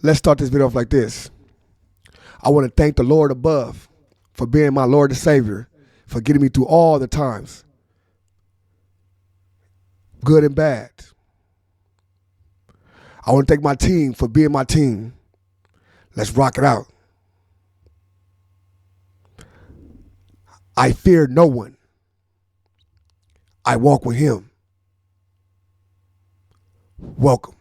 Let's start this video off like this. I want to thank the Lord above for being my Lord and Savior, for getting me through all the times, good and bad. I want to thank my team for being my team. Let's rock it out. I fear no one. I walk with him. Welcome.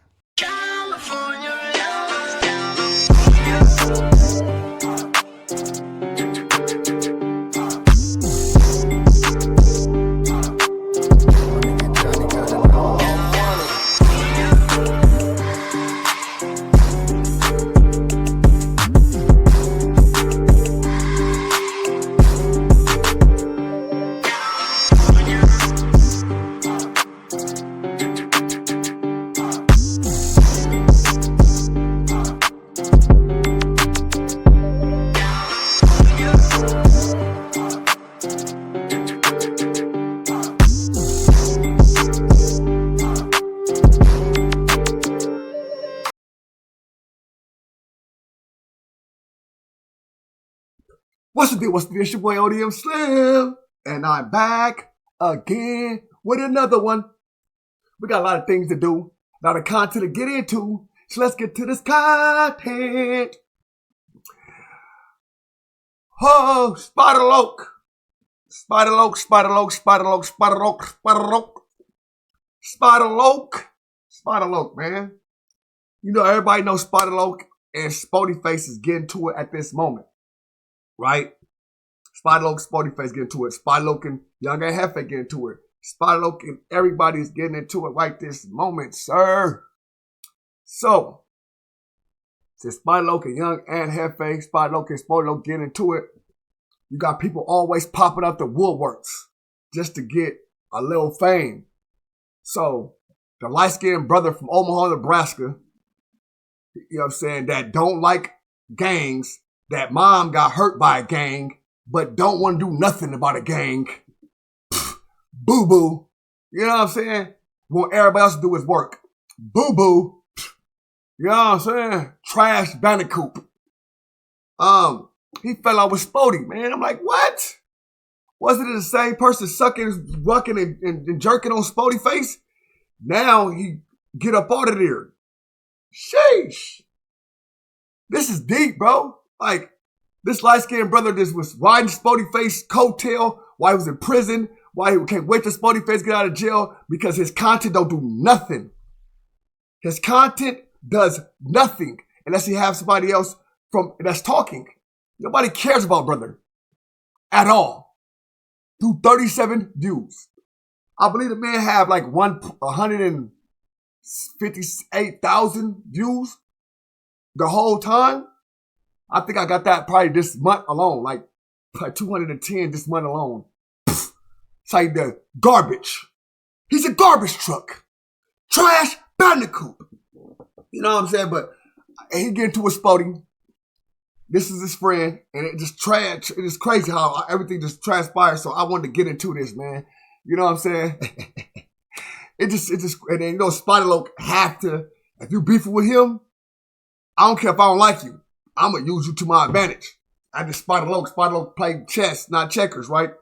What's the deal? What's the deal? It's your boy ODM Slim, and I'm back again with another one. We got a lot of things to do, a lot of content to get into, so let's get to this content. Oh, Spider Loc. Spider Loc, Spider Loc, Spider Loc, Spider Loc, Spider Loc, Spider Loc, Spider Loc, man. You know, everybody knows Spider Loc and Spoetyface is getting to it at this moment. Right? Spider Loc, Spoetyface getting to it. Spider Loc and Young and Hefe getting to it. Spider Loc and everybody's getting into it right this moment, sir. So, since Spider Loc and Young and Hefe, Spider Loc and Spoety Loc getting into it, you got people always popping up the woodworks just to get a little fame. So, the light-skinned brother from Omaha, Nebraska, you know what I'm saying, that don't like gangs, that mom got hurt by a gang, but don't want to do nothing about a gang. Boo-boo. You know what I'm saying? Want everybody else to do his work. Boo-boo. You know what I'm saying? Trash Bandicoot. He fell out with Spotty, man. I'm like, what? Wasn't it the same person sucking, rucking, and jerking on Spoetyface? Now he get up out of there. Sheesh. This is deep, bro. Like, this light-skinned brother just was riding Spoetyface coattail while he was in prison, while he can't wait till Spoetyface get out of jail because his content don't do nothing. His content does nothing unless he has somebody else that's talking. Nobody cares about brother at all. Do 37 views. I believe the man have like 158,000 views the whole time. I think I got that probably this month alone, like 210 this month alone. Pfft, it's like the garbage. He's a garbage truck. Trash Bandicoot. You know what I'm saying? But he get into a Spotty. This is his friend, and it just trash. It is crazy how everything just transpires. So I wanted to get into this, man. You know what I'm saying? it just, and then, you know, Spider Loc have to, if you beefing with him, I don't care if I don't like you. I'm going to use you to my advantage. I just Spider Loc played chess, not checkers, right?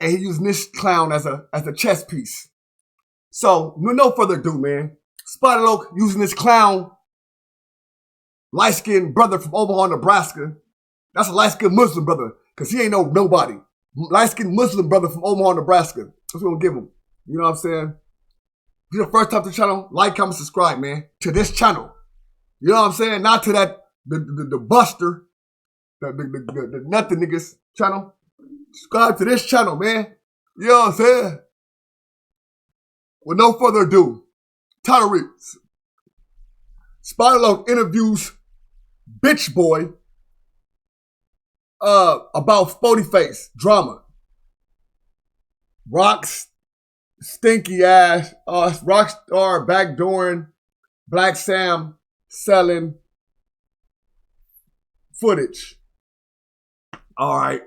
And he using this clown as a chess piece. So, with no further ado, man, Spider Loc using this clown, light-skinned brother from Omaha, Nebraska. That's a light-skinned Muslim brother, because he ain't nobody. Light-skinned Muslim brother from Omaha, Nebraska. That's what we're going to give him. You know what I'm saying? If you're the first time to the channel, like, comment, subscribe, man, to this channel. You know what I'm saying? Not to that the Buster, the nothing niggas channel. Subscribe to this channel, man. You know what I'm saying? With no further ado, title reads: Spider Loc interviews Bitch Boy about Spoetyface drama. Rock's stinky ass, Rockstar backdooring Black Sam selling footage. All right.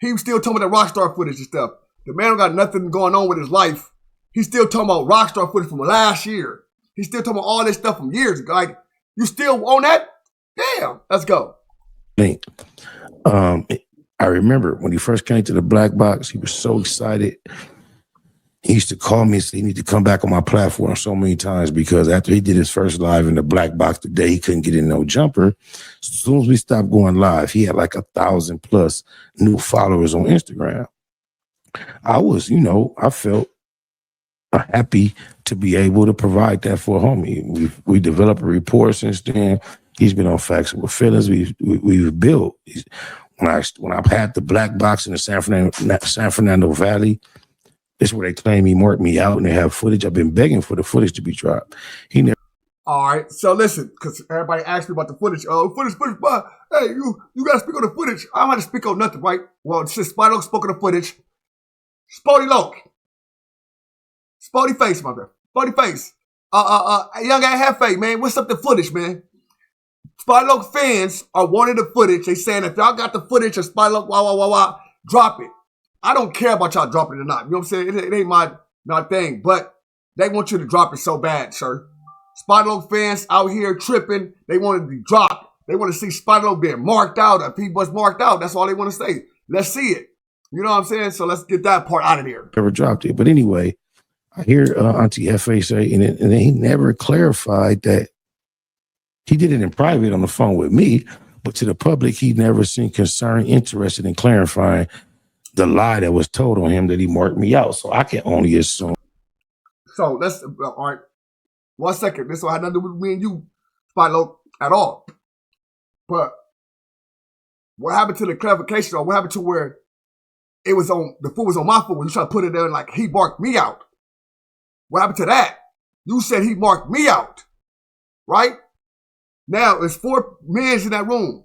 He was still talking about that Rockstar footage and stuff. The man don't got nothing going on with his life. He's still talking about Rockstar footage from last year. He's still talking about all this stuff from years ago. Like, you still on that? Damn, let's go. I remember when he first came to the Black Box, he was so excited. He used to call me and say he needed to come back on my platform so many times because after he did his first live in the Black Box, the day he couldn't get in no jumper, as soon as we stopped going live, he had like 1,000+ new followers on Instagram. I was, I felt happy to be able to provide that for a homie. We developed a rapport since then. He's been on Facts with Feelings. We've built. When I've had the Black Box in the San Fernando Valley, it's where they claim he marked me out and they have footage. I've been begging for the footage to be dropped. He never. All right, so listen, because everybody asked me about the footage. Footage, but hey, you got to speak on the footage. I don't have to speak on nothing, right? Well, since Spotty Loc spoke on the footage, Spotty Loc, Spoetyface, my brother, Spoetyface, young ass Hefe, man, what's up the footage, man? Spotty Loc fans are wanting the footage. They saying if y'all got the footage of Spotty Loc, drop it. I don't care about y'all dropping it or not. You know what I'm saying? It ain't my thing, but they want you to drop it so bad, sir. Spotty Loc fans out here tripping. They want it to be dropped. They want to see Spotty Loc being marked out. If he was marked out, that's all they want to say. Let's see it. You know what I'm saying? So let's get that part out of here. Never dropped it. But anyway, I hear Auntie Hefe say, and then he never clarified that he did it in private on the phone with me, but to the public, he never seemed concerned, interested in clarifying the lie that was told on him that he marked me out. So I can only assume. So let's, all right, 1 second. This will have nothing to do with me and you, Spotty Loc, at all. But what happened to the clarification, or what happened to where it was on, the foot was on my foot when you try to put it there like he marked me out? What happened to that? You said he marked me out, right? Now, it's 4 men in that room.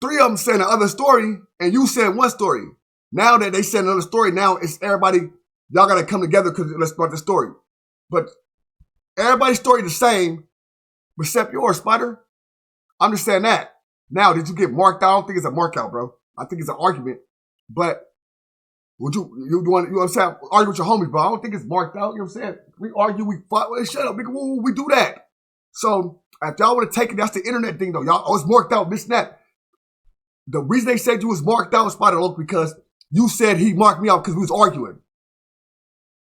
3 of them saying the other story, and you said one story. Now that they said another story, now it's everybody, y'all got to come together because let's start the story. But everybody's story the same, except yours, Spider. Understand that. Now, did you get marked out? I don't think it's a mark out, bro. I think it's an argument. But would you want, you know what I'm saying? Argue with your homies, bro. I don't think it's marked out. You know what I'm saying? We argue, we fight. Well, shut up, nigga. We do that. So, if y'all want to take it, that's the internet thing, though. Y'all, it's marked out, this and that. The reason they said you was marked out, Spotty Loc, because you said he marked me out because we was arguing.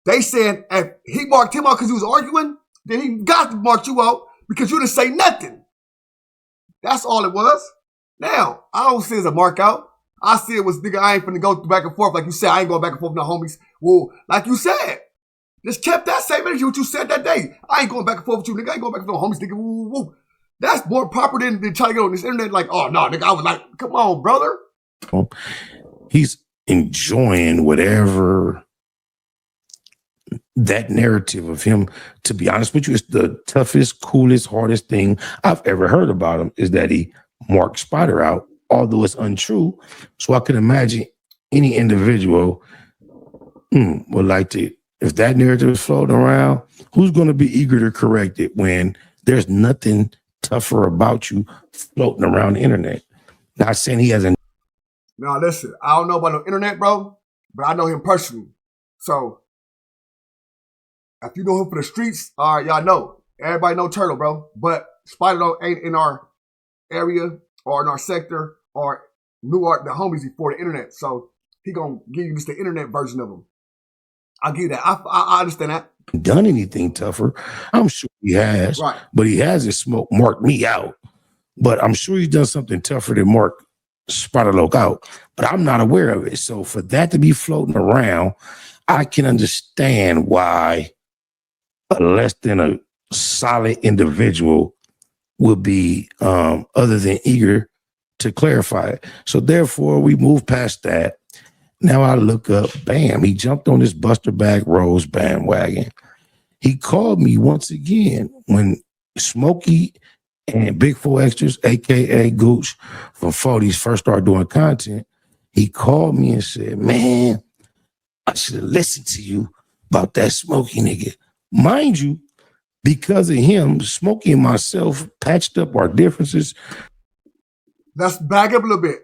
They said if he marked him out because he was arguing, then he got to mark you out because you didn't say nothing. That's all it was. Now, I don't see it as a mark out. I see it was, nigga, I ain't finna go back and forth. Like you said, I ain't going back and forth with no homies. Well, like you said, just kept that same energy what you said that day. I ain't going back and forth with you, nigga. I ain't going back with no homies, nigga. Woo, woo. That's more proper than trying to get on this internet like, oh, no, nigga, I was like, come on, brother. He's enjoying whatever that narrative of him. To be honest with you, it's the toughest, coolest, hardest thing I've ever heard about him is that he marked Spider out, although it's untrue. So I can imagine any individual would like to, if that narrative is floating around, who's going to be eager to correct it when there's nothing tougher about you floating around the internet? Not saying he hasn't. Now, listen, I don't know about the internet, bro, but I know him personally. So, if you know him for the streets, all right, y'all know. Everybody know Turtle, bro. But Spotty Loc ain't in our area or in our sector or knew the homies before the internet. So, he going to give you just the internet version of him. I'll give you that. I understand that. Done anything tougher? I'm sure he has, right. But he hasn't marked me out. But I'm sure he's done something tougher than mark Spotty Loc out. But I'm not aware of it. So for that to be floating around, I can understand why a less than a solid individual would be other than eager to clarify it. So therefore, we move past that. Now I look up, bam, he jumped on this Buster Bag Rose bandwagon. He called me once again when Smokey and Big 4 Extras, a.k.a. Gooch from 40s, first started doing content. He called me and said, man, I should have listened to you about that Smokey nigga. Mind you, because of him, Smokey and myself patched up our differences. Let's back up a little bit.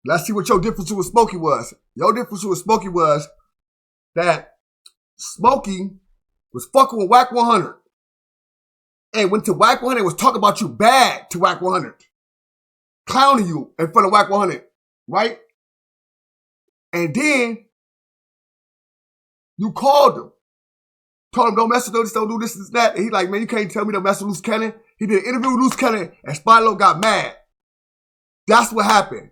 Let's see what your difference with Smokey was. Your difference with Smokey was that Smokey was fucking with Whack 100. and went to Whack 100 and was talking about you bad to Whack 100. Clowning you in front of Whack 100, right? And then you called him. Told him don't mess with this, don't do this, that. And he like, man, you can't tell me don't mess with Loose Cannon. He did an interview with Loose Cannon and Spotty Loc got mad. That's what happened.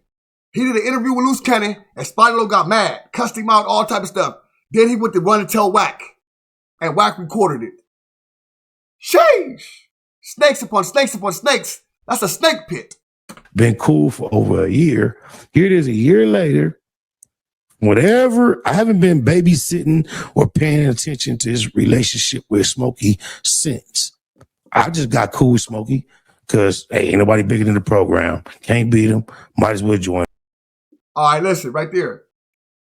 He did an interview with Loose Cannon and Spotty Loc got mad, cussed him out, all type of stuff. Then he went to run and tell Whack. And Whack recorded it. Sheesh. Snakes upon snakes upon snakes. That's a snake pit. Been cool for over a year. Here it is a year later. Whatever, I haven't been babysitting or paying attention to his relationship with Smokey since. I just got cool with Smokey because, hey, ain't nobody bigger than the program. Can't beat him. Might as well join. All right, listen, right there.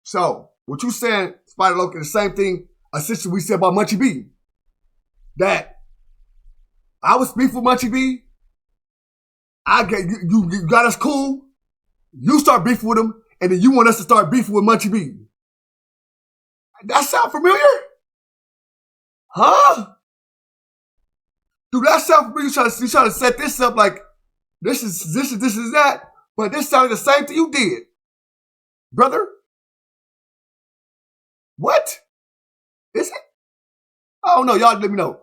So, what you saying, Spotty Loc, is the same thing, essentially, we said about Munchie B. That I was beef with Munchie B. You got us cool. You start beefing with him, and then you want us to start beefing with Munchie B. That sound familiar? Huh? Dude, that sound familiar. You trying to set this up like this is that, but this sounded the same thing you did, brother. What? Is it? I don't know. Y'all let me know.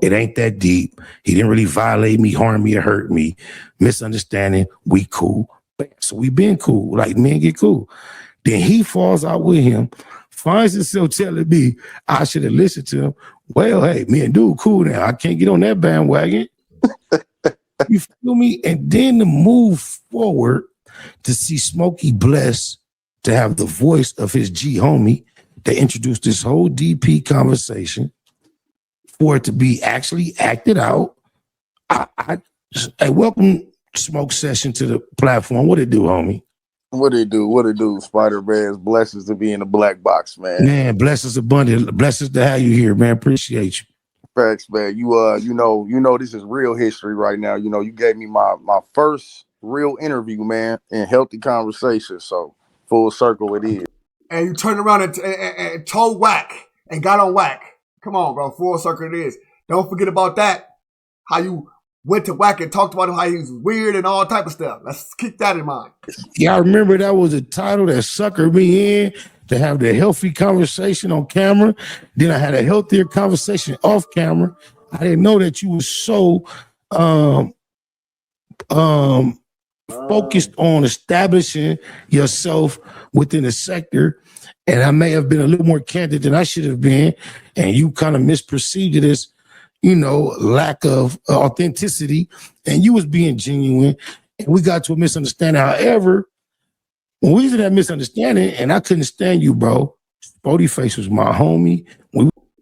It ain't that deep. He didn't really violate me, harm me, or hurt me. Misunderstanding, we cool. So we been cool. Like, men get cool. Then he falls out with him, finds himself telling me I should have listened to him. Well, hey, me and dude cool now. I can't get on that bandwagon. You feel me? And then to move forward to see Smokey blessed to have the voice of his G homie that introduced this whole DP conversation, for it to be actually acted out. I welcome Smoke Session to the platform. What it do, homie? What it do, Spider-Man's blessings to be in the black box, man. Man, blessings abundant. Blessings to have you here, man. Appreciate you. Facts, man. You know this is real history right now. You know, you gave me my first real interview, man, in healthy conversation. So full circle it is. And you turned around and told Whack and got on Whack. Come on, bro. Full circle it is. Don't forget about that. How you went to Whack and talked about him, how he was weird and all type of stuff. Let's keep that in mind. Yeah, I remember that was a title that suckered me in to have the healthy conversation on camera. Then I had a healthier conversation off camera. I didn't know that you were so focused on establishing yourself within the sector. And I may have been a little more candid than I should have been. And you kind of misperceived it as, lack of authenticity. And you was being genuine. And we got to a misunderstanding. However, when we was in that misunderstanding, and I couldn't stand you, bro. Spoetyface was my homie.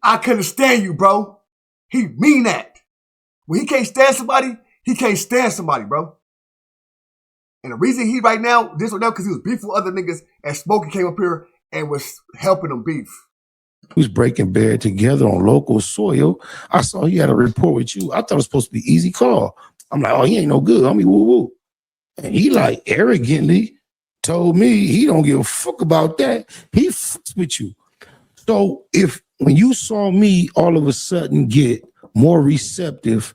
I couldn't stand you, bro. He mean that. When he can't stand somebody, he can't stand somebody, bro. And the reason he right now, this right now, because he was beefing with other niggas, and Smokey came up here and was helping them beef. We was breaking bread together on local soil. I saw he had a report with you. I thought it was supposed to be easy call. I'm like, oh, he ain't no good. Homie, woo woo. And he like arrogantly told me he don't give a fuck about that. He fucks with you. So when you saw me all of a sudden get more receptive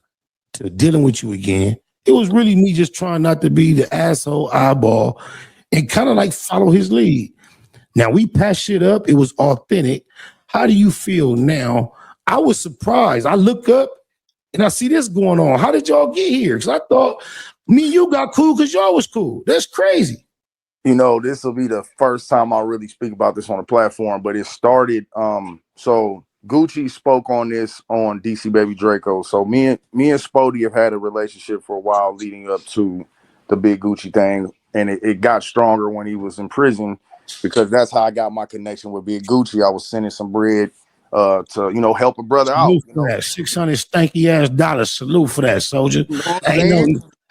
to dealing with you again, it was really me just trying not to be the asshole eyeball and kind of like follow his lead. Now we patched shit up. It was authentic. How do you feel now? I was surprised. I look up and I see this going on. How did y'all get here? Because I thought me and you got cool because y'all was cool. That's crazy. This will be the first time I really speak about this on the platform, but it started. So Gucci spoke on this on DC Baby Draco. So me and Spody have had a relationship for a while leading up to the big Gucci thing, and it got stronger when he was in prison because that's how I got my connection with Big Gucci. I was sending some bread to help a brother out. That $600 stanky ass dollars. Salute for that, soldier.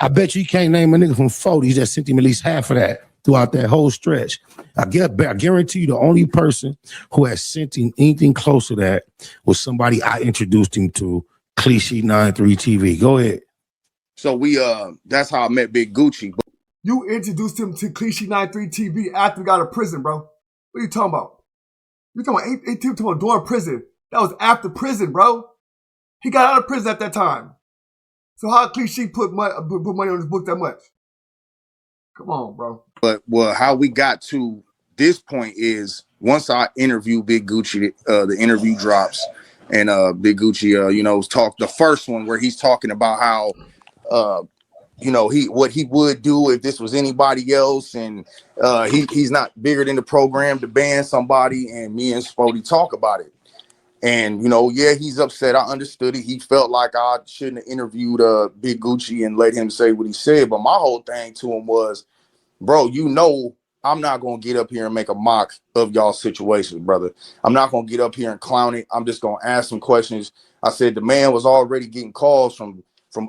I bet you can't name a nigga from 40s that sent him at least half of that throughout that whole stretch. I guarantee you the only person who has sent him anything close to that was somebody I introduced him to, Cliche 93 TV. Go ahead. So that's how I met Big Gucci. You introduced him to Cliche 93 TV after he got out of prison, bro. What are you talking about? You talking about during prison. That was after prison, bro. He got out of prison at that time. So how cliche put money on his book that much? Come on, bro. But well, how we got to this point is once I interview Big Gucci, the interview drops, and Big Gucci, talk the first one where he's talking about how, what he would do if this was anybody else, and he's not bigger than the program to ban somebody. And me and Spody talk about it, and he's upset. I understood it. He felt like I shouldn't have interviewed Big Gucci and let him say what he said. But my whole thing to him was, bro, I'm not going to get up here and make a mock of y'all's situation, brother. I'm not going to get up here and clown it. I'm just going to ask some questions. I said the man was already getting calls from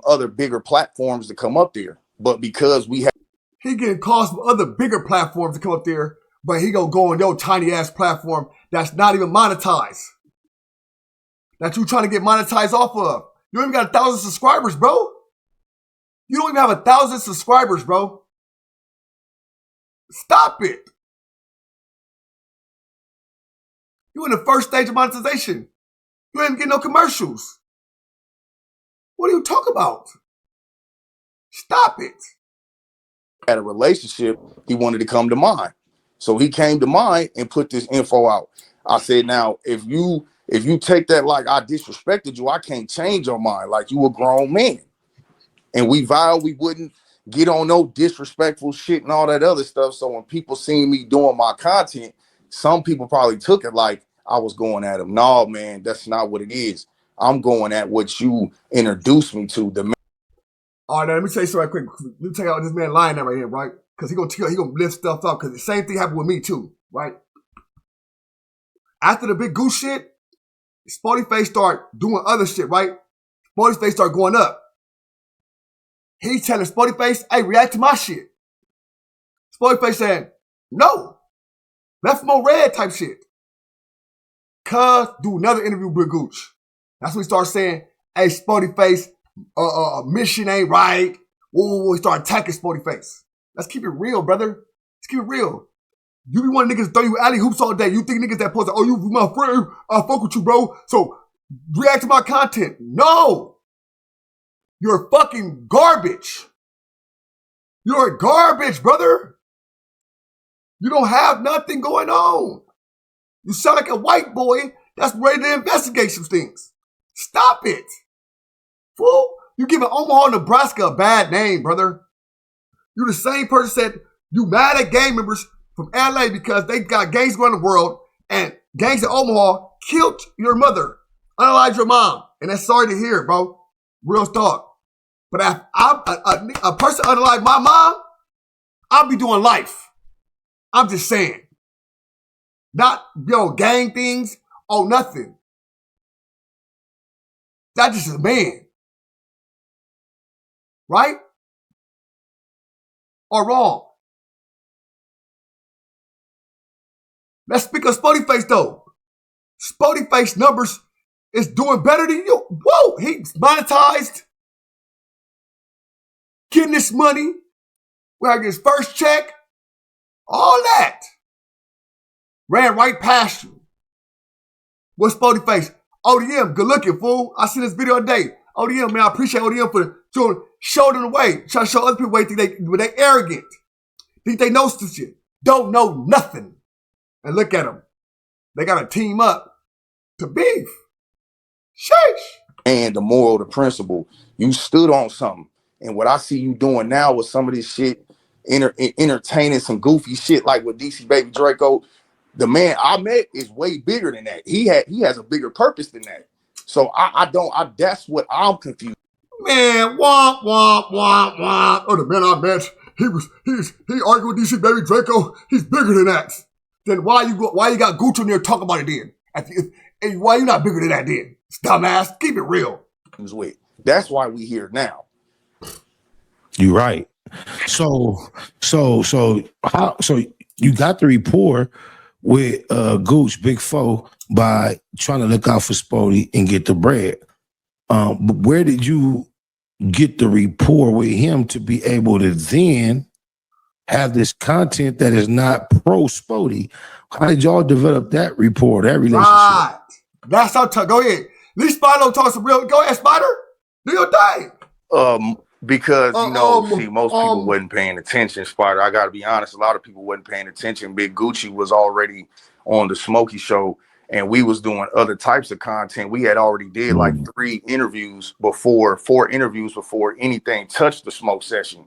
other bigger platforms to come up there. But because he getting calls from other bigger platforms to come up there, but he going to go on your tiny ass platform that's not even monetized. That you trying to get monetized off of. You don't even got 1,000 subscribers, bro. You don't even have 1,000 subscribers, bro. Stop it. You in the first stage of monetization. You ain't getting no commercials. What are you talking about? Stop it. had a relationship, he wanted to come to mine. So he came to mine and put this info out. I said, now, if you take that like I disrespected you, I can't change your mind. Like, you a grown man. And we vowed we wouldn't get on no disrespectful shit and all that other stuff. So when people seen me doing my content, some people probably took it like I was going at him. No, man, that's not what it is. I'm going at what you introduced me to. All right, now let me tell you something right quick. Let me tell you how this man lying there right here, right? Because he gonna lift stuff up. Because the same thing happened with me too, right? After the big goose shit, Spoetyface start doing other shit, right? Spoetyface start going up. He telling Spoetyface, hey, react to my shit. Spoetyface saying, no. Left more red type shit. Cuz do another interview with Gooch. That's when he starts saying, hey, Spoetyface, mission ain't right. Whoa, he start attacking Spoetyface. Let's keep it real, brother. Let's keep it real. You be wanting niggas to throw you alley hoops all day. You think niggas that post, oh, you my friend, I fuck with you, bro. So react to my content. No. You're fucking garbage. You're garbage, brother. You don't have nothing going on. You sound like a white boy that's ready to investigate some things. Stop it. Fool, you giving Omaha, Nebraska a bad name, brother. You the same person said you mad at gang members from LA because they got gangs around the world and gangs in Omaha killed your mother, unalived your mom. And that's sorry to hear, bro. Real talk. But if I'm a person unalived my mom, I'll be doing life. I'm just saying. Not, gang things or nothing. That's just a man. Right? Or wrong? Let's speak of Spoetyface though. Spoetyface numbers is doing better than you. Whoa, he's monetized. Getting this money. We're having his first check. All that. Ran right past you. What's Spoetyface? ODM, good looking, fool. I see this video today. ODM, man, I appreciate ODM for showing them the way. Trying to show other people but they arrogant. Think they know some shit. Don't know nothing. And look at them. They got to team up to beef. Sheesh. And the moral, the principle, you stood on something. And what I see you doing now with some of this shit, entertaining some goofy shit like with DC Baby Draco, the man I met is way bigger than that. He has a bigger purpose than that. So that's what I'm confused. Man, womp, womp, womp, womp. Oh, the man I met, he argued with DC Baby Draco. He's bigger than that. Then why you got Gucci in there talking about it then? Why you not bigger than that then? Dumbass, keep it real. That's why we here now. You're right. So you got the rapport with Gooch Big Foe by trying to look out for Spody and get the bread. But where did you get the rapport with him to be able to then have this content that is not pro Spody? How did y'all develop that rapport, that relationship? Right. That's how tough. Go ahead. At least Spider talk some real. Go ahead, Spider. Do your thing. Because see, most people wasn't paying attention, Spider. I gotta be honest, a lot of people wasn't paying attention. Big Gucci was already on the Smokey show, and we was doing other types of content. We had already did like 4 interviews before anything touched the smoke session.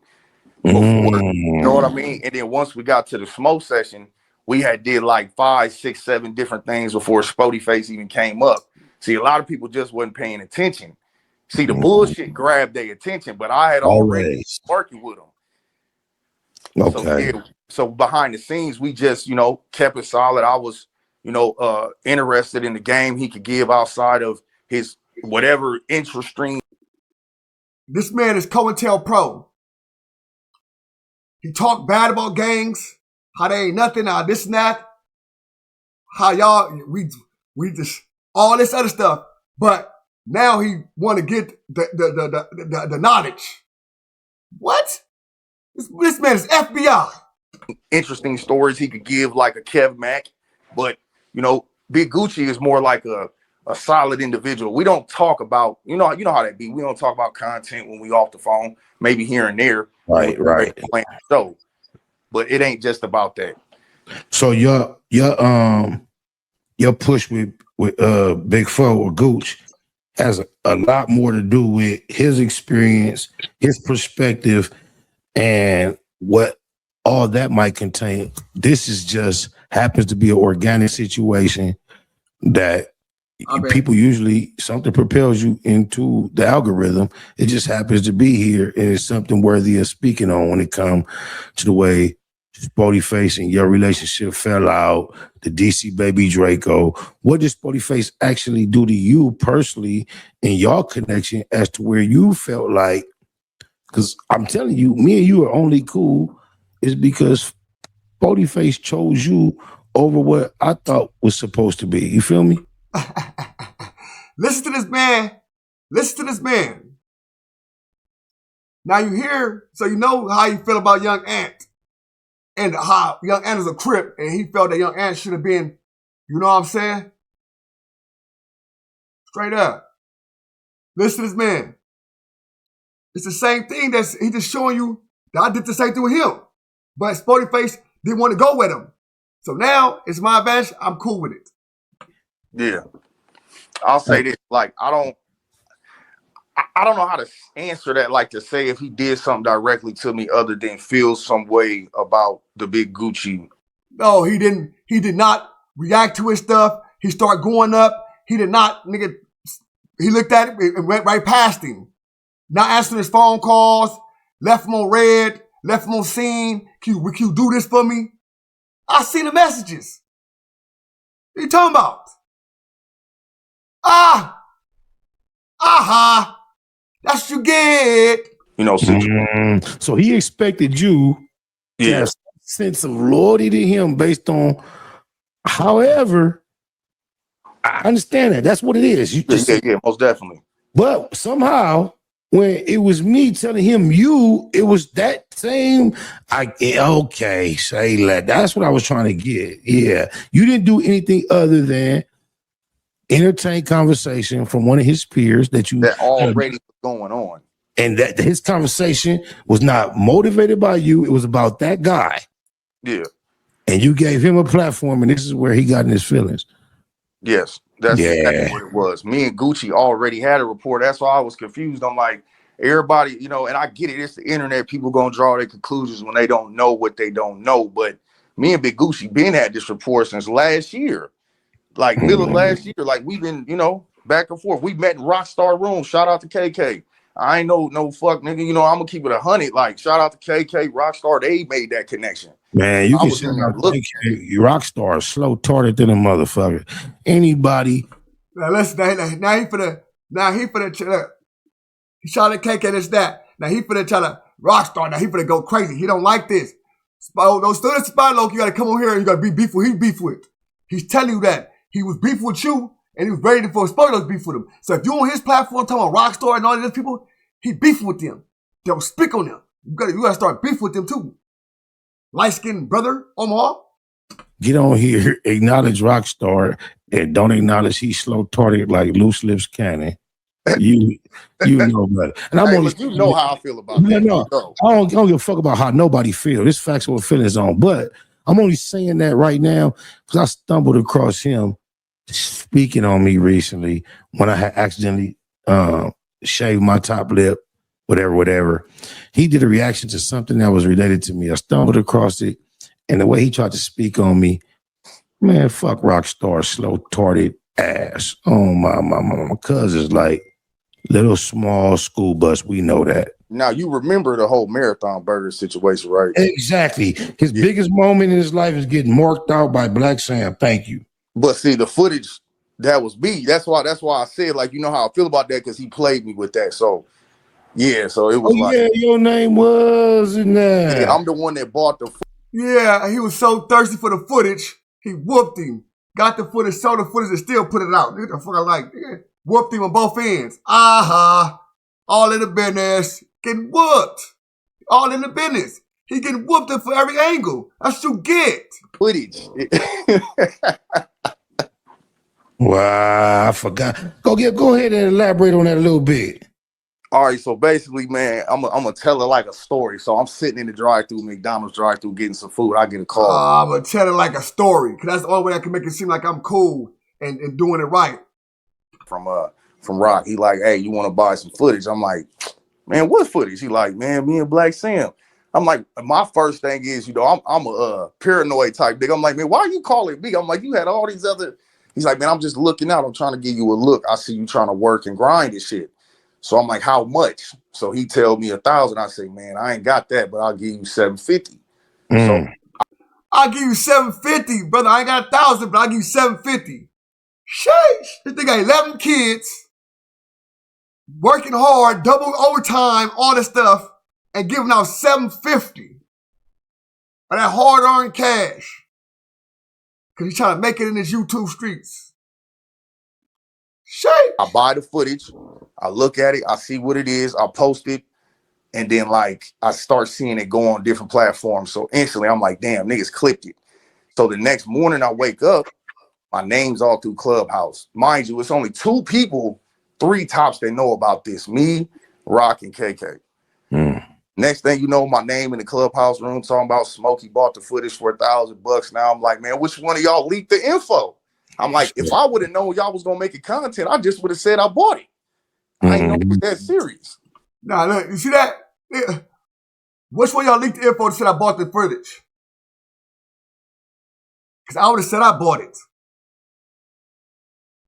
You know what I mean? And then once we got to the smoke session, we had did like 5, 6, 7 different things before Spoetyface even came up. See, a lot of people just wasn't paying attention. See, the bullshit grabbed their attention, but I had already working with them. Okay. So behind the scenes, we just, kept it solid. I was, interested in the game he could give outside of his whatever interest stream. This man is COINTELPRO. He talked bad about gangs, how they ain't nothing, how this and that, how y'all, we just, all this other stuff. But now he want to get the knowledge. What? This man is FBI. Interesting stories he could give like a Kev Mack, but Big Gucci is more like a solid individual. We don't talk about, you know how that be. We don't talk about content when we off the phone, maybe here and there. Right. So, but it ain't just about that. So your push with Big Fo or Gooch has a lot more to do with his experience, his perspective, and what all that might contain. This is just happens to be an organic situation that people usually, something propels you into the algorithm. It just happens to be here, and it's something worthy of speaking on when it comes to the way Spoetyface and your relationship fell out, the DC Baby Draco. What did Spoetyface actually do to you personally in your connection as to where you felt like, because I'm telling you, me and you are only cool is because Spoetyface chose you over what I thought was supposed to be. You feel me? Listen to this man. Listen to this man. Now you hear, so you know how you feel about Young Ant. And how Young Ant is a Crip, and he felt that Young Ant should have been, you know what I'm saying? Straight up. Listen to this man. It's the same thing that's, he just showing you that I did the same thing with him. But Spoetyface didn't want to go with him. So now it's my advantage. I'm cool with it. Yeah. I'll say this, like, I don't know how to answer that, like to say if he did something directly to me other than feel some way about the Big Gucci. No, he didn't. He did not react to his stuff. He started going up. He did not, nigga. He looked at it and went right past him. Not answering his phone calls. Left him on red. Left him on scene. Can you do this for me? I seen the messages. What are you talking about? That's what you get. So he expected you to have a sense of loyalty to him based on, however, I understand that. That's what it is. You just, yeah, most definitely. But somehow, when it was me telling him it was that same, okay, say that. That's what I was trying to get. Yeah. You didn't do anything other than entertain conversation from one of his peers that already was going on. And that his conversation was not motivated by you. It was about that guy. Yeah. And you gave him a platform, and this is where he got in his feelings. Yes. That's exactly what it was. Me and Gucci already had a rapport. That's why I was confused. I'm like, everybody, and I get it. It's the internet. People going to draw their conclusions when they don't know what they don't know. But me and Big Gucci been at this rapport since last year. Like middle of last year, like we've been, back and forth. We met in Rockstar Room. Shout out to KK. I ain't no fuck nigga. I'm gonna keep it 100. Like shout out to KK, Rockstar. They made that connection. Man, you can see KK, Rockstar slow tarded than a motherfucker. Anybody? Now listen. Now he finna. He shot at KK this that. Now he finna try to Rockstar. Now he finna go crazy. He don't like this. Those students spot Loc, you gotta come over here and you gotta be beef with. He beef with. He's telling you that. He was beef with you, and he was ready for Spoiler beef with him. So if you on his platform talking about Rockstar and all these people, he beef with them. Don't speak on them. You gotta start beef with them too. Light-skinned brother, Omar. Get on here, acknowledge Rockstar, and don't acknowledge he's slow tarded like Loose Lips Cannon. You know better. And I'm Hey, only look, you know how I feel about that. no, I don't give a fuck about how nobody feel. This factual feelings on, but I'm only saying that right now because I stumbled across him speaking on me recently when I had accidentally shaved my top lip, whatever. He did a reaction to something that was related to me. I stumbled across it, and the way he tried to speak on me, man, fuck Rockstar, slow tarded ass. Oh my cousin's like little small school bus. We know that. Now you remember the whole Marathon Burger situation, right? Exactly. His biggest moment in his life is getting marked out by Black Sam. Thank you. But see, the footage that was me. That's why I said, like, you know how I feel about that because he played me with that. So yeah, so it was like, yeah, your name was in there. Yeah, I'm the one that bought the. Yeah, he was so thirsty for the footage, he whooped him. Got the footage, saw the footage, and still put it out. Nigga, the fuck I like, nigga. Whooped him on both ends. All in the business. Getting whooped. All in the business. He getting whooped for every angle. That's what you get. Footage. Wow, I forgot. Go ahead and elaborate on that a little bit. All right, so basically, man, I'm gonna tell it like a story. So I'm sitting in the drive-through, McDonald's drive-through, getting some food. I get a call. I'm gonna tell it like a story, cause that's the only way I can make it seem like I'm cool and doing it right. From Rock, he like, hey, you want to buy some footage? I'm like, man, what footage? He like, man, me and Black Sam. I'm like, my first thing is, you know, I'm a paranoid type nigga. I'm like, man, why are you calling me? I'm like, you had all these other. He's like, man, I'm just looking out. I'm trying to give you a look. I see you trying to work and grind and shit. So I'm like, how much? So he tell me 1,000. I say, man, I ain't got that, but I'll give you 750. So I'll give you 750, brother. I ain't got 1,000, but I'll give you 750. Sheesh. This nigga got 11 kids, working hard, double overtime, all this stuff, and giving out 750 of that hard-earned cash. Because he's trying to make it in his YouTube streets. Sheesh. I buy the footage. I look at it. I see what it is. I post it. And then, like, I start seeing it go on different platforms. So instantly, I'm like, damn, niggas clipped it. So the next morning, I wake up. My name's all through Clubhouse. Mind you, it's only 2 people, 3 tops that know about this. Me, Rock, and KK. Next thing you know, my name in the Clubhouse room talking about Smokey bought the footage for $1,000. Now I'm like, man, which one of y'all leaked the info? I'm like, if I would have known y'all was going to make it content, I just would have said I bought it. I ain't know it was that serious. Nah, look, you see that? Yeah. Which one y'all leaked the info that said I bought the footage? Because I would have said I bought it.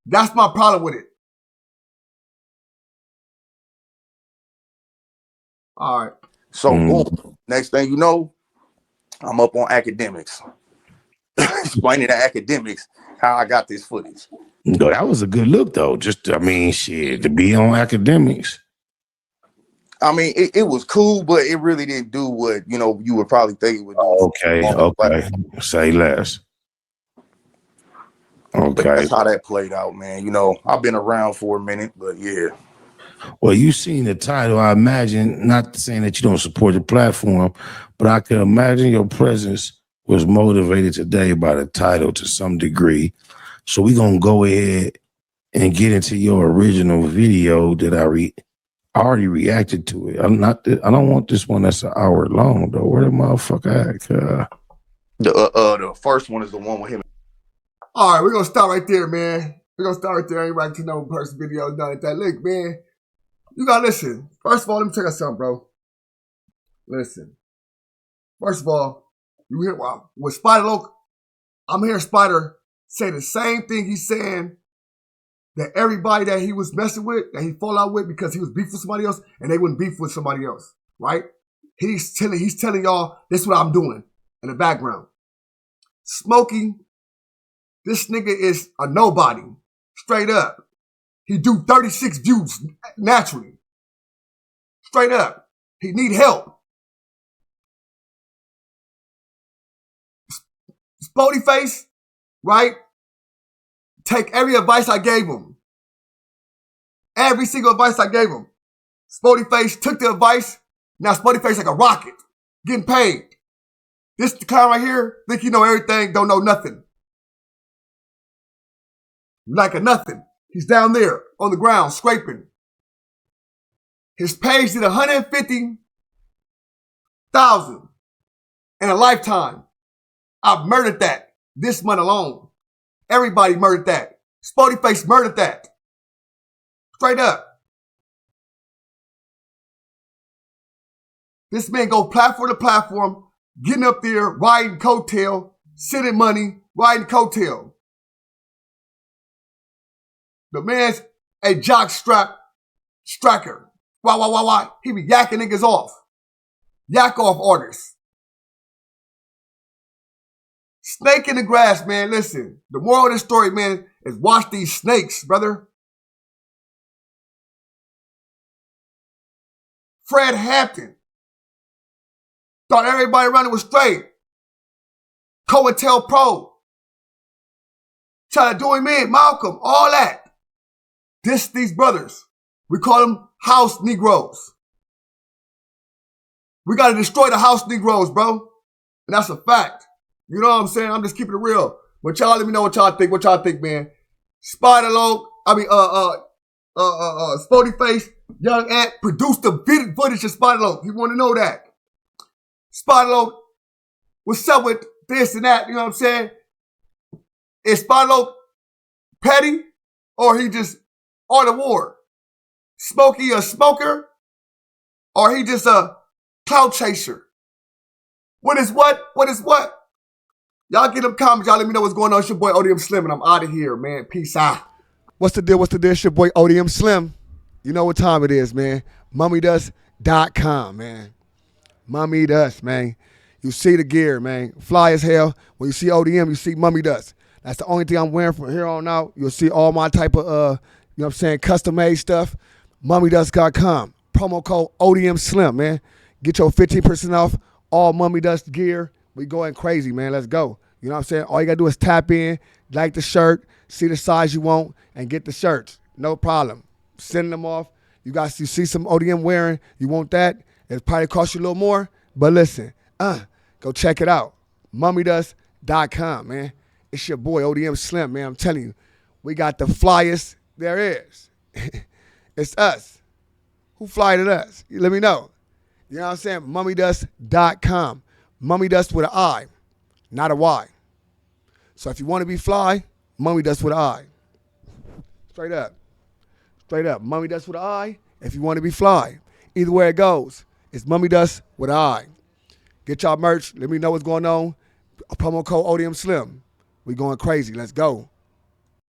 That's my problem with it. All right. So, boom. Next thing you know, I'm up on academics. Explaining to academics how I got this footage. No, that was a good look, though. Just, I mean, shit, to be on academics. I mean, it was cool, but it really didn't do what, you know, you would probably think it would do. Okay. Say less. Okay. That's how that played out, man. You know, I've been around for a minute, but yeah. Well, you seen the title. I imagine, not saying that you don't support the platform, but I can imagine your presence was motivated today by the title to some degree. So we're going to go ahead and get into your original video that I already reacted to it. I don't want this one that's an hour long, though. Where the motherfucker at? The first one is the one with him. All right, we're going to start right there, man. We're going to start right there. I ain't right to no person video done at that. Look, man, you got to listen. First of all, let me tell you something, bro. Listen. First of all, you hear with Spider Loc, I'm hearing Spider say the same thing he's saying that everybody that he was messing with, that he fall out with because he was beef with somebody else and they wouldn't beef with somebody else, right? He's telling y'all this is what I'm doing in the background. Smokey, this nigga is a nobody, straight up. He do 36 views naturally, straight up. He need help. Spoetyface, right? Take every advice I gave him. Every single advice I gave him. Spoetyface took the advice. Now Spoetyface like a rocket, getting paid. This clown right here, think he know everything, don't know nothing. Like a nothing. He's down there on the ground, scraping. His page did 150,000 in a lifetime. I've murdered that this month alone. Everybody murdered that. Spoetyface murdered that. Straight up. This man go platform to platform, getting up there, riding coattail, sending money, riding coattail. The man's a jock stracker. Why? He be yakking niggas off. Yak off orders. Snake in the grass, man. Listen, the moral of this story, man, is watch these snakes, brother. Fred Hampton thought everybody around it was straight. COINTELPRO. Try to do him in. Malcolm. All that. These brothers. We call them house Negroes. We got to destroy the house Negroes, bro. And that's a fact. You know what I'm saying? I'm just keeping it real. But y'all let me know what y'all think. What y'all think, man? Spoetyface, Young Ant produced the footage of Spider Loc. You want to know that? Spider Loc, what's up with this and that? You know what I'm saying? Is Spider Loc petty or he just on the war? Smokey a smoker or he just a clout chaser? What is what? What is what? Y'all get them comments. Y'all let me know what's going on. It's your boy ODM Slim and I'm out of here, man. Peace out. What's the deal? What's the deal? It's your boy ODM Slim. You know what time it is, man. MummyDust.com, man. Mummy Dust, man. You see the gear, man. Fly as hell. When you see ODM, you see Mummy Dust. That's the only thing I'm wearing from here on out. You'll see all my type of, you know what I'm saying, custom-made stuff. MummyDust.com. Promo code ODM Slim, man. Get your 15% off all Mummy Dust gear. We going crazy, man. Let's go. You know what I'm saying? All you got to do is tap in, like the shirt, see the size you want, and get the shirts. No problem. Sending them off. You see some ODM wearing. You want that? It probably cost you a little more. But listen, go check it out. MummyDust.com, man. It's your boy ODM Slim, man. I'm telling you. We got the flyest there is. It's us. Who fly to us? You let me know. You know what I'm saying? MummyDust.com. Mummy Dust with an I, not a Y. So if you want to be fly, Mummy Dust with an I. Straight up. Straight up. Mummy Dust with an I if you want to be fly. Either way it goes, it's Mummy Dust with an I. Get y'all merch. Let me know what's going on. A promo code ODM Slim. We going crazy. Let's go.